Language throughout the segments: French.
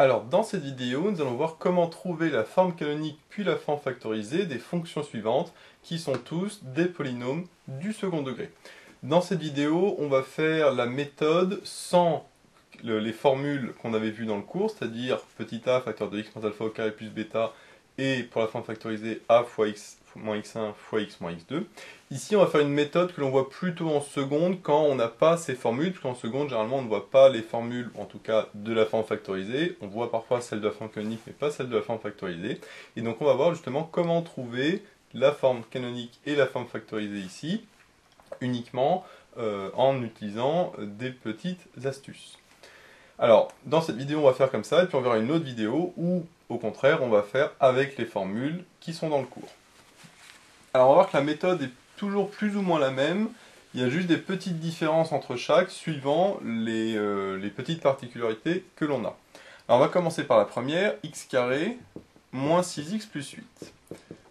Alors, dans cette vidéo, nous allons voir comment trouver la forme canonique puis la forme factorisée des fonctions suivantes, qui sont tous des polynômes du second degré. Dans cette vidéo, on va faire la méthode sans les formules qu'on avait vues dans le cours, c'est-à-dire petit a facteur de x moins alpha au carré plus bêta, et pour la forme factorisée a fois x moins x1 fois x moins x2. Ici, on va faire une méthode que l'on voit plutôt en seconde quand on n'a pas ces formules, parce qu'en seconde, généralement, on ne voit pas les formules, en tout cas de la forme factorisée. On voit parfois celle de la forme canonique, mais pas celle de la forme factorisée. Et donc, on va voir justement comment trouver la forme canonique et la forme factorisée ici, uniquement en utilisant des petites astuces. Alors, dans cette vidéo, on va faire comme ça, et puis on verra une autre vidéo où, au contraire, on va faire avec les formules qui sont dans le cours. Alors, on va voir que la méthode est toujours plus ou moins la même, il y a juste des petites différences entre chaque, suivant les petites particularités que l'on a. Alors, on va commencer par la première, x carré moins 6x plus 8.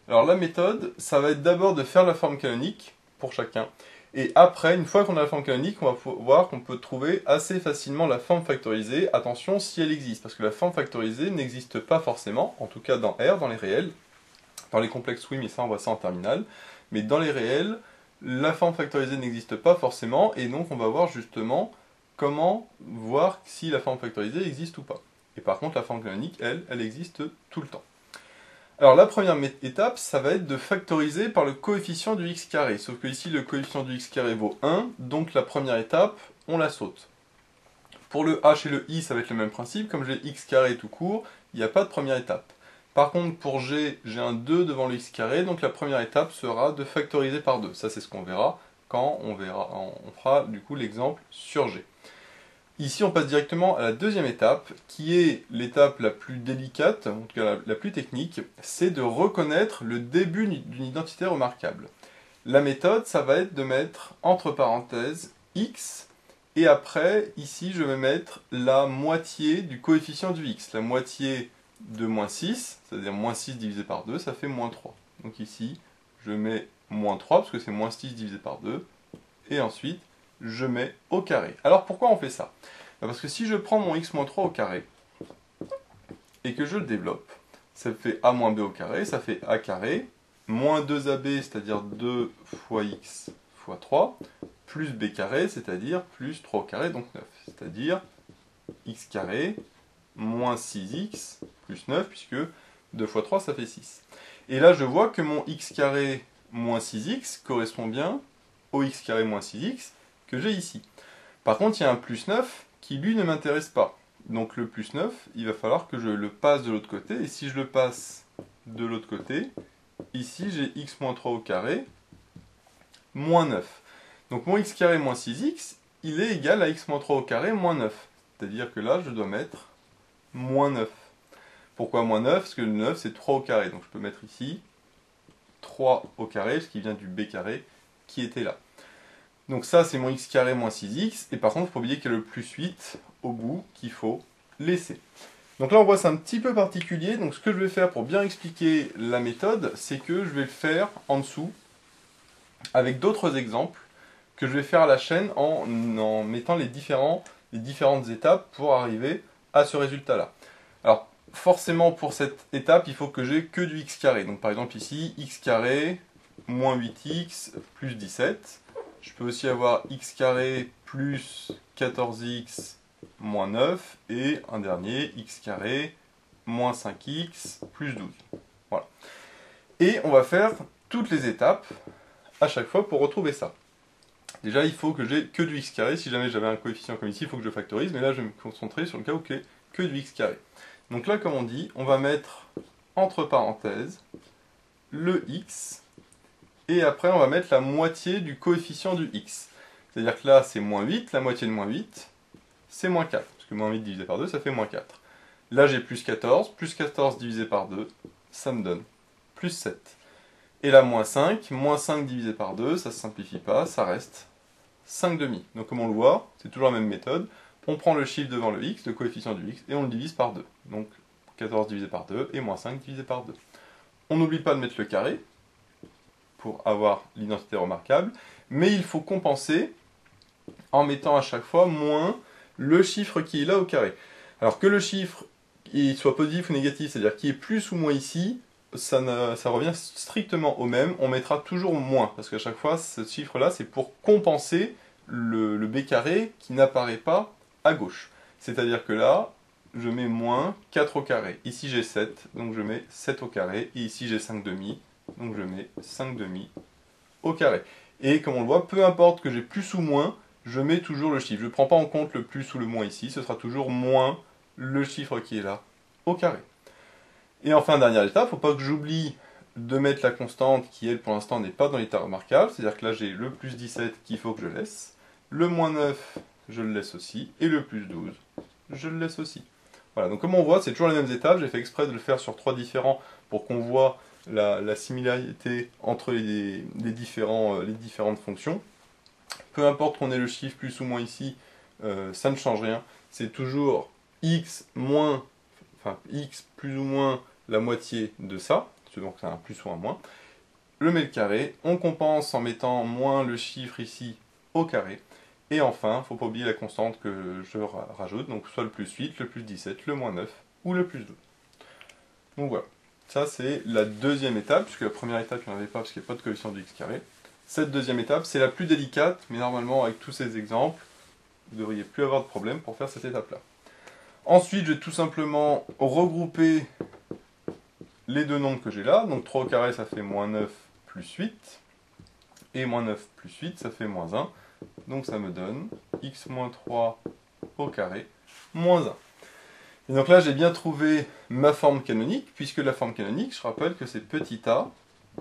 Alors, la méthode, ça va être d'abord de faire la forme canonique, pour chacun, et après, une fois qu'on a la forme canonique, on va voir qu'on peut trouver assez facilement la forme factorisée. Attention, si elle existe, parce que la forme factorisée n'existe pas forcément, en tout cas dans R, dans les réels. Dans les complexes, oui, mais ça, on voit ça en terminale. Mais dans les réels, la forme factorisée n'existe pas forcément, et donc on va voir justement comment voir si la forme factorisée existe ou pas. Et par contre, la forme canonique, elle existe tout le temps. Alors la première étape, ça va être de factoriser par le coefficient du x carré. Sauf que ici, le coefficient du x carré vaut 1, donc la première étape, on la saute. Pour le h et le i, ça va être le même principe. Comme j'ai x carré tout court, il n'y a pas de première étape. Par contre, pour g, j'ai un 2 devant le x carré, donc la première étape sera de factoriser par 2. Ça, c'est ce qu'on verra quand on fera du coup l'exemple sur g. Ici, on passe directement à la deuxième étape, qui est l'étape la plus délicate, en tout cas la plus technique, c'est de reconnaître le début d'une identité remarquable. La méthode, ça va être de mettre entre parenthèses x, et après, ici, je vais mettre la moitié du coefficient du x. La moitié de moins 6, c'est-à-dire moins 6 divisé par 2, ça fait moins 3. Donc ici, je mets moins 3, parce que c'est moins 6 divisé par 2, et ensuite, je mets au carré. Alors pourquoi on fait ça? Parce que si je prends mon x moins 3 au carré, et que je le développe, ça fait a moins b au carré, ça fait a carré, moins 2ab, c'est-à-dire 2 fois x fois 3, plus b carré, c'est-à-dire plus 3 au carré, donc 9. C'est-à-dire x carré moins 6x plus 9, puisque 2 fois 3, ça fait 6. Et là, je vois que mon x carré moins 6x correspond bien au x carré moins 6x que j'ai ici. Par contre, il y a un plus 9 qui, lui, ne m'intéresse pas. Donc le plus 9, il va falloir que je le passe de l'autre côté. Et si je le passe de l'autre côté, ici, j'ai x moins 3 au carré moins 9. Donc mon x carré moins 6x, il est égal à x moins 3 au carré moins 9. C'est-à-dire que là, je dois mettre moins 9. Pourquoi moins 9? Parce que le 9, c'est 3 au carré. Donc je peux mettre ici 3 au carré, ce qui vient du b carré qui était là. Donc ça, c'est mon x carré moins 6x. Et par contre, il ne faut pas oublier qu'il y a le plus 8 au bout qu'il faut laisser. Donc là, on voit c'est un petit peu particulier. Donc ce que je vais faire pour bien expliquer la méthode, c'est que je vais le faire en dessous avec d'autres exemples que je vais faire à la chaîne en mettant les différentes étapes pour arriver à ce résultat-là. Alors, forcément, pour cette étape, il faut que j'ai que du x carré. Donc par exemple ici, x carré moins 8x plus 17. Je peux aussi avoir x carré plus 14x moins 9 et un dernier x carré moins 5x plus 12. Voilà. Et on va faire toutes les étapes à chaque fois pour retrouver ça. Déjà, il faut que j'ai que du x carré. Si jamais j'avais un coefficient comme ici, il faut que je factorise. Mais là, je vais me concentrer sur le cas où j'ai que du x carré. Donc là, comme on dit, on va mettre entre parenthèses le x. Et après, on va mettre la moitié du coefficient du x. C'est-à-dire que là, c'est moins 8. La moitié de moins 8, c'est moins 4. Parce que moins 8 divisé par 2, ça fait moins 4. Là, j'ai plus 14. Plus 14 divisé par 2, ça me donne plus 7. Et là, moins 5. Moins 5 divisé par 2, ça ne se simplifie pas, ça reste 5 demi. Donc comme on le voit, c'est toujours la même méthode. On prend le chiffre devant le x, le coefficient du x, et on le divise par 2. Donc 14 divisé par 2 et moins 5 divisé par 2. On n'oublie pas de mettre le carré pour avoir l'identité remarquable, mais il faut compenser en mettant à chaque fois moins le chiffre qui est là au carré. Alors que le chiffre qu'il soit positif ou négatif, c'est-à-dire qu'il y ait plus ou moins ici, ça revient strictement au même, on mettra toujours moins, parce qu'à chaque fois, ce chiffre-là, c'est pour compenser le b carré qui n'apparaît pas à gauche. C'est-à-dire que là, je mets moins 4 au carré. Ici j'ai 7, donc je mets 7 au carré, et ici j'ai 5 demi, donc je mets 5 demi au carré. Et comme on le voit, peu importe que j'ai plus ou moins, je mets toujours le chiffre. Je ne prends pas en compte le plus ou le moins ici, ce sera toujours moins le chiffre qui est là, au carré. Et enfin, dernière étape, il ne faut pas que j'oublie de mettre la constante qui, elle, pour l'instant, n'est pas dans l'état remarquable. C'est-à-dire que là, j'ai le plus 17 qu'il faut que je laisse. Le moins 9, je le laisse aussi. Et le plus 12, je le laisse aussi. Voilà, donc comme on voit, c'est toujours les mêmes étapes. J'ai fait exprès de le faire sur 3 différents pour qu'on voit la similarité entre les différentes fonctions. Peu importe qu'on ait le chiffre plus ou moins ici, ça ne change rien. C'est toujours x moins, enfin x plus ou moins la moitié de ça, donc c'est un plus ou un moins. Je mets le carré, on compense en mettant moins le chiffre ici au carré. Et enfin, il ne faut pas oublier la constante que je rajoute, donc soit le plus 8, le plus 17, le moins 9 ou le plus 12. Donc voilà, ça c'est la deuxième étape, puisque la première étape il n'y en avait pas parce qu'il n'y a pas de coefficient du x carré. Cette deuxième étape, c'est la plus délicate, mais normalement avec tous ces exemples, vous ne devriez plus avoir de problème pour faire cette étape-là. Ensuite, je vais tout simplement regrouper les deux nombres que j'ai là. Donc 3 au carré, ça fait moins 9 plus 8. Et moins 9 plus 8, ça fait moins 1. Donc ça me donne x moins 3 au carré, moins 1. Et donc là, j'ai bien trouvé ma forme canonique, puisque la forme canonique, je rappelle que c'est petit a,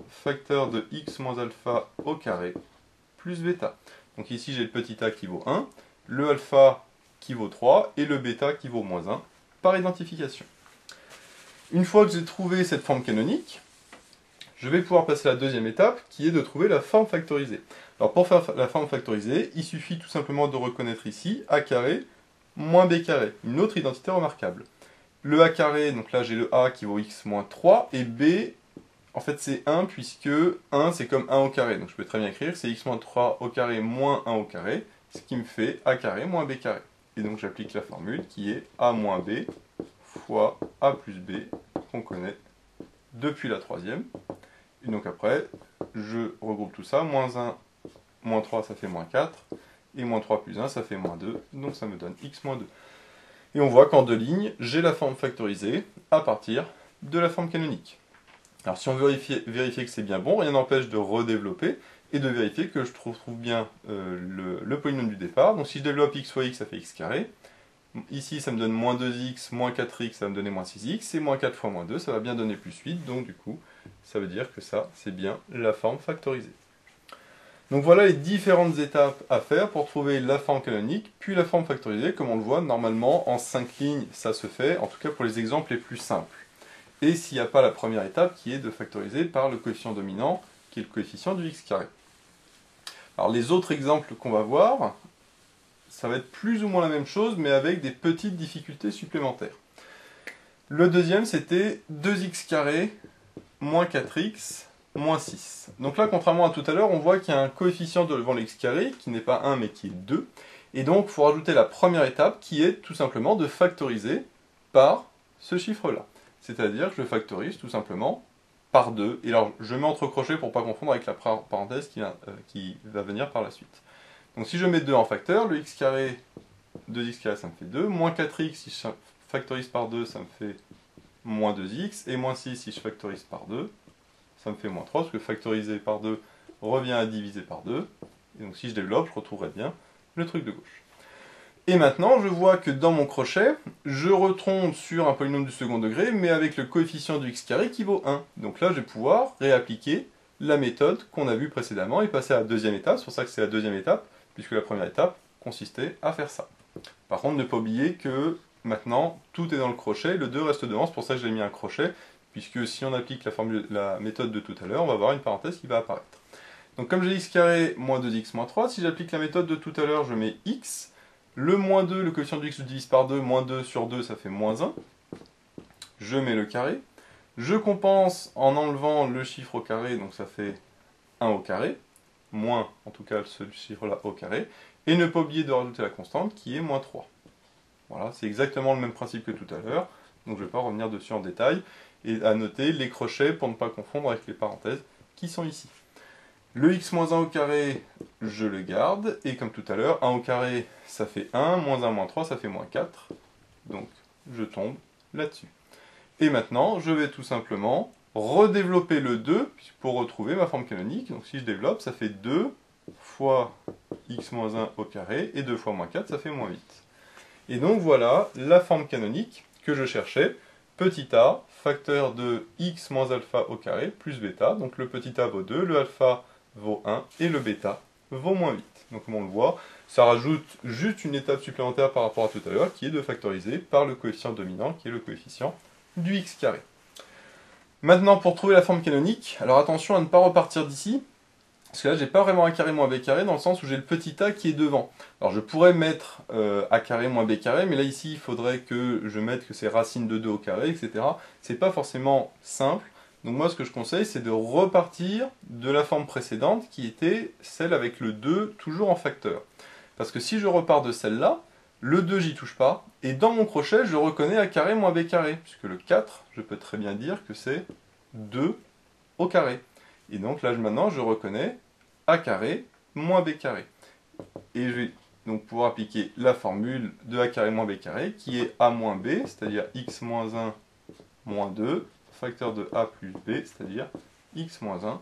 facteur de x moins alpha au carré, plus bêta. Donc ici, j'ai le petit a qui vaut 1, le alpha qui vaut 3, et le bêta qui vaut moins 1, par identification. Une fois que j'ai trouvé cette forme canonique, je vais pouvoir passer à la deuxième étape, qui est de trouver la forme factorisée. Alors pour faire la forme factorisée, il suffit tout simplement de reconnaître ici a carré moins b carré, une autre identité remarquable. Le a carré, donc là j'ai le a qui vaut x moins 3, et b, en fait c'est 1, puisque 1 c'est comme 1 au carré, donc je peux très bien écrire, c'est x moins 3 au carré moins 1 au carré, ce qui me fait a carré moins b carré. Et donc j'applique la formule qui est a moins b fois a plus b, qu'on connaît depuis la troisième. Et donc après, je regroupe tout ça, moins 1, moins 3 ça fait moins 4, et moins 3 plus 1 ça fait moins 2, donc ça me donne x moins 2. Et on voit qu'en deux lignes, j'ai la forme factorisée à partir de la forme canonique. Alors si on veut vérifier que c'est bien bon, rien n'empêche de redévelopper et de vérifier que je trouve bien le polynôme du départ. Donc si je développe x fois x, ça fait x carré. Ici, ça me donne moins 2x, moins 4x, ça va me donner moins 6x, et moins 4 fois moins 2, ça va bien donner plus 8, donc du coup, ça veut dire que ça, c'est bien la forme factorisée. Donc voilà les différentes étapes à faire pour trouver la forme canonique, puis la forme factorisée. Comme on le voit, normalement, en 5 lignes, ça se fait, en tout cas pour les exemples les plus simples. Et s'il n'y a pas la première étape, qui est de factoriser par le coefficient dominant, qui est le coefficient du x carré. Alors les autres exemples qu'on va voir, ça va être plus ou moins la même chose, mais avec des petites difficultés supplémentaires. Le deuxième, c'était 2x carré moins 4x moins 6. Donc là, contrairement à tout à l'heure, on voit qu'il y a un coefficient devant le x carré, qui n'est pas 1, mais qui est 2. Et donc, il faut rajouter la première étape, qui est tout simplement de factoriser par ce chiffre-là. C'est-à-dire que je factorise tout simplement par 2. Et alors, je mets entre crochets pour ne pas confondre avec la parenthèse qui va venir par la suite. Donc si je mets 2 en facteur, le x carré, 2x carré ça me fait 2, moins 4x si je factorise par 2 ça me fait moins 2x, et moins 6 si je factorise par 2, ça me fait moins 3, parce que factoriser par 2 revient à diviser par 2, et donc si je développe, je retrouverai bien le truc de gauche. Et maintenant, je vois que dans mon crochet, je retombe sur un polynôme du second degré, mais avec le coefficient du x carré qui vaut 1. Donc là, je vais pouvoir réappliquer la méthode qu'on a vue précédemment et passer à la deuxième étape, c'est pour ça que c'est la deuxième étape, puisque la première étape consistait à faire ça. Par contre, ne pas oublier que maintenant, tout est dans le crochet, le 2 reste devant, c'est pour ça que j'ai mis un crochet, puisque si on applique la méthode de tout à l'heure, on va avoir une parenthèse qui va apparaître. Donc comme j'ai x carré moins 2x moins 3, si j'applique la méthode de tout à l'heure, je mets x, le moins 2, le coefficient de x, je le divise par 2, moins 2 sur 2, ça fait moins 1, je mets le carré, je compense en enlevant le chiffre au carré, donc ça fait 1 au carré, moins en tout cas ce chiffre-là au carré, et ne pas oublier de rajouter la constante qui est moins 3. Voilà, c'est exactement le même principe que tout à l'heure, donc je ne vais pas revenir dessus en détail. Et à noter les crochets pour ne pas confondre avec les parenthèses qui sont ici. Le x-1 au carré, je le garde, et comme tout à l'heure, 1 au carré, ça fait 1, moins 1, moins 3, ça fait moins 4. Donc, je tombe là-dessus. Et maintenant, je vais tout simplement redévelopper le 2 pour retrouver ma forme canonique. Donc si je développe, ça fait 2 fois x-1 au carré, et 2 fois moins 4, ça fait moins 8. Et donc voilà la forme canonique que je cherchais. Petit a, facteur de x moins alpha au carré, plus bêta. Donc le petit a vaut 2, le alpha vaut 1, et le bêta vaut moins 8. Donc comme on le voit, ça rajoute juste une étape supplémentaire par rapport à tout à l'heure, qui est de factoriser par le coefficient dominant, qui est le coefficient du x carré. Maintenant, pour trouver la forme canonique, alors attention à ne pas repartir d'ici, parce que là, j'ai pas vraiment a carré moins b carré, dans le sens où j'ai le petit a qui est devant. Alors je pourrais mettre a carré moins b carré, mais là ici, il faudrait que je mette que c'est racine de 2 au carré, etc. C'est pas forcément simple. Donc moi, ce que je conseille, c'est de repartir de la forme précédente, qui était celle avec le 2 toujours en facteur. Parce que si je repars de celle-là, le 2, j'y touche pas, et dans mon crochet, je reconnais a carré moins b carré, puisque le 4, je peux très bien dire que c'est 2 au carré. Et donc là, maintenant, je reconnais a carré moins b carré. Et je vais donc pouvoir appliquer la formule de a carré moins b carré, qui est a moins b, c'est-à-dire x moins 1 moins 2, facteur de a plus b, c'est-à-dire x moins 1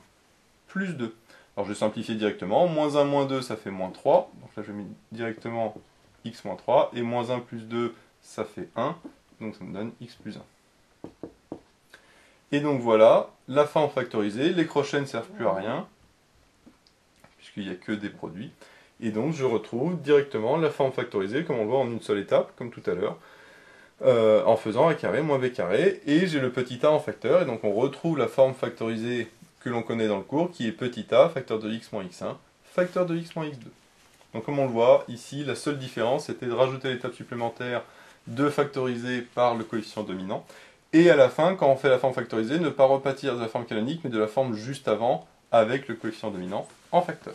plus 2. Alors je vais simplifier directement, moins 1 moins 2, ça fait moins 3, donc là je mets directement x moins 3, et moins 1 plus 2, ça fait 1, donc ça me donne x plus 1. Et donc voilà, la forme factorisée, les crochets ne servent plus à rien, puisqu'il n'y a que des produits. Et donc je retrouve directement la forme factorisée, comme on le voit en une seule étape, comme tout à l'heure, en faisant a carré moins b carré, et j'ai le petit a en facteur, et donc on retrouve la forme factorisée que l'on connaît dans le cours, qui est petit a, facteur de x moins x1, facteur de x moins x2. Donc comme on le voit, ici, la seule différence, c'était de rajouter l'étape supplémentaire de factoriser par le coefficient dominant, et à la fin, quand on fait la forme factorisée, ne pas repartir de la forme canonique, mais de la forme juste avant, avec le coefficient dominant en facteur.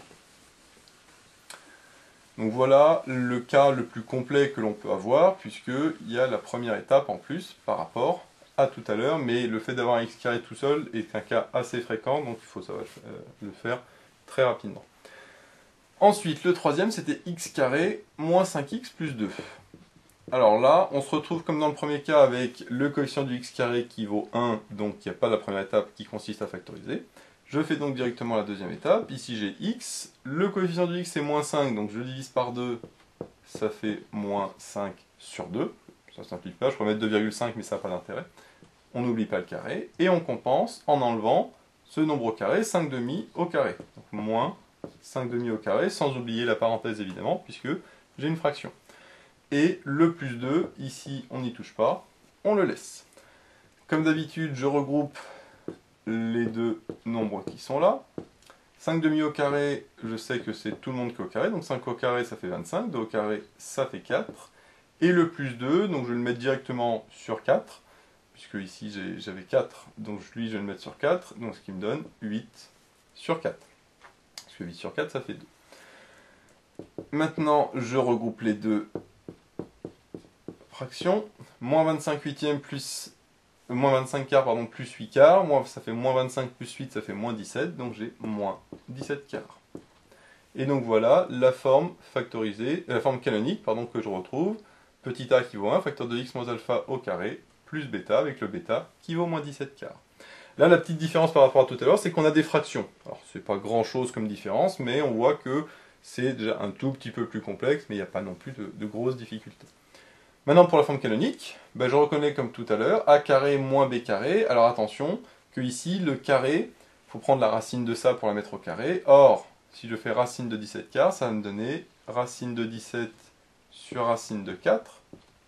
Donc voilà le cas le plus complet que l'on peut avoir, puisqu'il y a la première étape en plus par rapport à tout à l'heure, mais le fait d'avoir un x carré tout seul est un cas assez fréquent, donc il faut savoir le faire très rapidement. Ensuite, le troisième, c'était x carré moins 5x plus 2. Alors là, on se retrouve comme dans le premier cas avec le coefficient du x carré qui vaut 1, donc il n'y a pas la première étape qui consiste à factoriser. Je fais donc directement la deuxième étape. Ici j'ai x, le coefficient du x est moins 5, donc je divise par 2, ça fait moins 5 sur 2. Ça ne simplifie pas, je pourrais mettre 2,5 mais ça n'a pas d'intérêt. On n'oublie pas le carré, et on compense en enlevant ce nombre au carré, 5 demi au carré. Donc moins 5 demi au carré, sans oublier la parenthèse évidemment, puisque j'ai une fraction. Et le plus 2, ici on n'y touche pas, on le laisse. Comme d'habitude, je regroupe les deux nombres qui sont là. 5 demi au carré, je sais que c'est tout le monde qui est au carré, donc 5 au carré ça fait 25, 2 au carré ça fait 4. Et le plus 2, donc je vais le mettre directement sur 4, puisque ici j'avais 4, donc lui je vais le mettre sur 4, donc ce qui me donne 8 sur 4. Parce que 8 sur 4 ça fait 2. Maintenant je regroupe les deux fractions, moins 25 huitièmes plus moins 25 quarts, pardon, plus 8 quarts, ça fait moins 25 plus 8, ça fait moins 17, donc j'ai moins 17 quarts. Et donc voilà la forme factorisée, la forme canonique, pardon, que je retrouve, petit a qui vaut 1, facteur de x moins alpha au carré, plus bêta, avec le bêta qui vaut moins 17 quarts. Là, la petite différence par rapport à tout à l'heure, c'est qu'on a des fractions. Alors, c'est pas grand chose comme différence, mais on voit que c'est déjà un tout petit peu plus complexe, mais il n'y a pas non plus de grosses difficultés. Maintenant, pour la forme canonique, je reconnais comme tout à l'heure, a carré moins b carré. Alors attention, que ici, le carré, il faut prendre la racine de ça pour la mettre au carré. Or, si je fais racine de 17 quarts, ça va me donner racine de 17 sur racine de 4,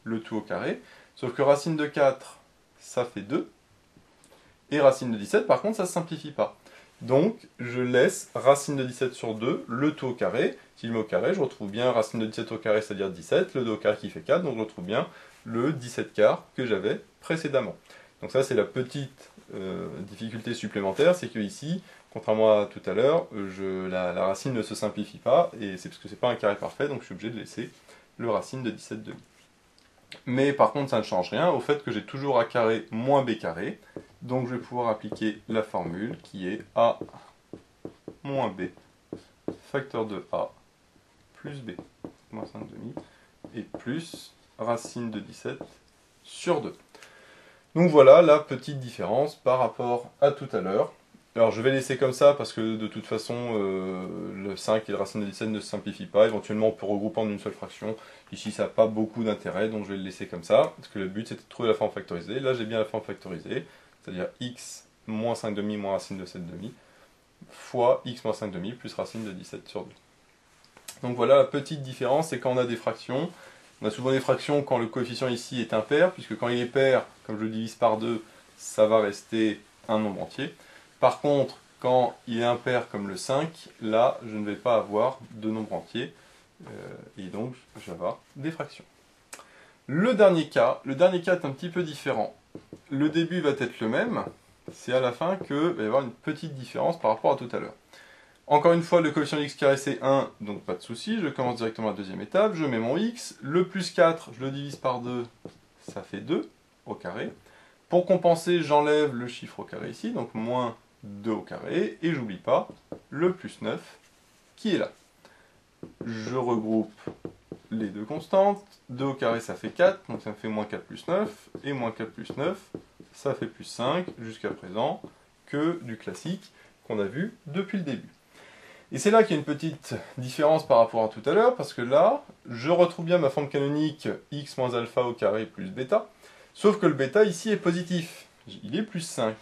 le tout au carré. Sauf que racine de 4, ça fait 2. Et racine de 17, par contre, ça ne se simplifie pas. Donc, je laisse racine de 17 sur 2, le tout au carré. Si je mets au carré, je retrouve bien racine de 17 au carré, c'est-à-dire 17, le 2 au carré qui fait 4, donc je retrouve bien le 17 quarts que j'avais précédemment. Donc ça, c'est la petite difficulté supplémentaire, c'est que ici, contrairement à tout à l'heure, la racine ne se simplifie pas, et c'est parce que ce n'est pas un carré parfait, donc je suis obligé de laisser le racine de 17 demi. Mais par contre, ça ne change rien au fait que j'ai toujours a carré moins b carré. Donc je vais pouvoir appliquer la formule qui est a moins b facteur de a plus b moins 5 demi et plus racine de 17 sur 2. Donc voilà la petite différence par rapport à tout à l'heure. Alors je vais laisser comme ça parce que de toute façon le 5 et la racine de 17 ne se simplifient pas. Éventuellement on peut regrouper en une seule fraction. Ici ça n'a pas beaucoup d'intérêt donc je vais le laisser comme ça. Parce que le but c'était de trouver la forme factorisée. Là j'ai bien la forme factorisée. C'est-à-dire x moins 5 demi moins racine de 7 demi fois x moins 5 demi plus racine de 17 sur 2. Donc voilà la petite différence, c'est quand on a des fractions. On a souvent des fractions quand le coefficient ici est impair, puisque quand il est pair, comme je le divise par 2, ça va rester un nombre entier. Par contre, quand il est impair comme le 5, là, je ne vais pas avoir de nombre entier, et donc je vais avoir des fractions. Le dernier cas est un petit peu différent. Le début va être le même, c'est à la fin qu'il va y avoir une petite différence par rapport à tout à l'heure. Encore une fois, le coefficient de x carré c'est 1, donc pas de souci, je commence directement la deuxième étape, je mets mon x, le plus 4, je le divise par 2, ça fait 2 au carré. Pour compenser, j'enlève le chiffre au carré ici, donc moins 2 au carré, et j'oublie pas le plus 9 qui est là. Je regroupe les deux constantes, 2 au carré ça fait 4, donc ça me fait moins 4 plus 9, et moins 4 plus 9, ça fait plus 5, jusqu'à présent, que du classique qu'on a vu depuis le début. Et c'est là qu'il y a une petite différence par rapport à tout à l'heure, parce que là, je retrouve bien ma forme canonique x moins alpha au carré plus bêta, sauf que le bêta ici est positif, il est plus 5.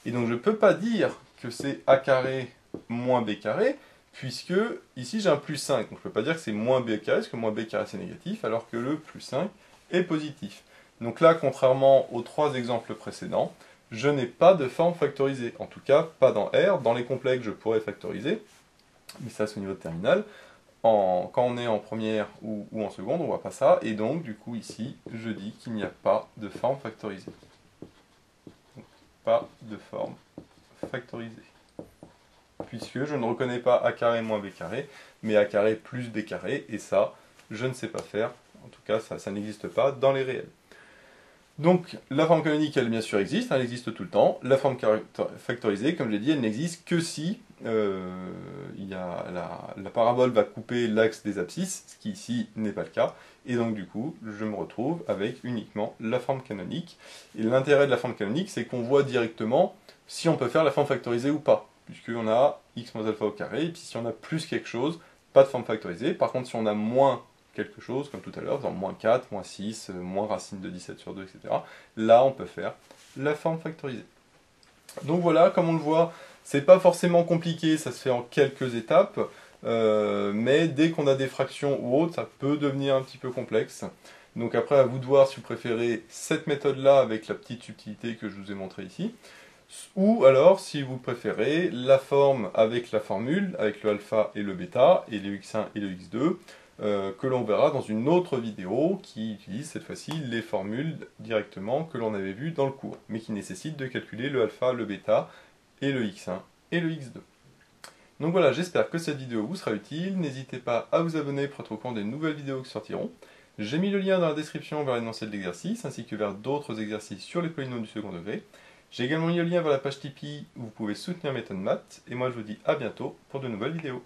Et donc je ne peux pas dire que c'est a carré moins b carré, puisque ici j'ai un plus 5, donc je ne peux pas dire que c'est moins b carré, parce que moins b carré c'est négatif, alors que le plus 5 est positif. Donc là, contrairement aux trois exemples précédents, je n'ai pas de forme factorisée, en tout cas pas dans R, dans les complexes je pourrais factoriser, mais ça c'est au niveau de terminal. Quand on est en première ou en seconde, on voit pas ça, et donc du coup ici, je dis qu'il n'y a pas de forme factorisée. Donc, pas de forme factorisée. Puisque je ne reconnais pas a carré moins b carré, mais a carré plus b carré, et ça, je ne sais pas faire, en tout cas ça n'existe pas dans les réels. Donc la forme canonique, elle bien sûr existe, elle existe tout le temps. La forme factorisée, comme j'ai dit, elle n'existe que si la parabole va couper l'axe des abscisses, ce qui ici n'est pas le cas. Et donc du coup, je me retrouve avec uniquement la forme canonique. Et l'intérêt de la forme canonique, c'est qu'on voit directement si on peut faire la forme factorisée ou pas. Puisqu'on a x moins alpha au carré, et puis si on a plus quelque chose, pas de forme factorisée. Par contre, si on a moins quelque chose, comme tout à l'heure, moins 4, moins 6, moins racine de 17 sur 2, etc. Là, on peut faire la forme factorisée. Donc voilà, comme on le voit, c'est pas forcément compliqué, ça se fait en quelques étapes, mais dès qu'on a des fractions ou autres, ça peut devenir un petit peu complexe. Donc après, à vous de voir si vous préférez cette méthode-là avec la petite subtilité que je vous ai montrée ici, ou alors si vous préférez la forme avec la formule, avec le alpha et le bêta, et le x1 et le x2, que l'on verra dans une autre vidéo qui utilise cette fois-ci les formules directement que l'on avait vues dans le cours, mais qui nécessite de calculer le alpha, le bêta, et le x1 et le x2. Donc voilà, j'espère que cette vidéo vous sera utile, n'hésitez pas à vous abonner pour être au courant des nouvelles vidéos qui sortiront. J'ai mis le lien dans la description vers l'énoncé de l'exercice, ainsi que vers d'autres exercices sur les polynômes du second degré. J'ai également mis le lien vers la page Tipeee où vous pouvez soutenir Méthode Maths, et moi je vous dis à bientôt pour de nouvelles vidéos.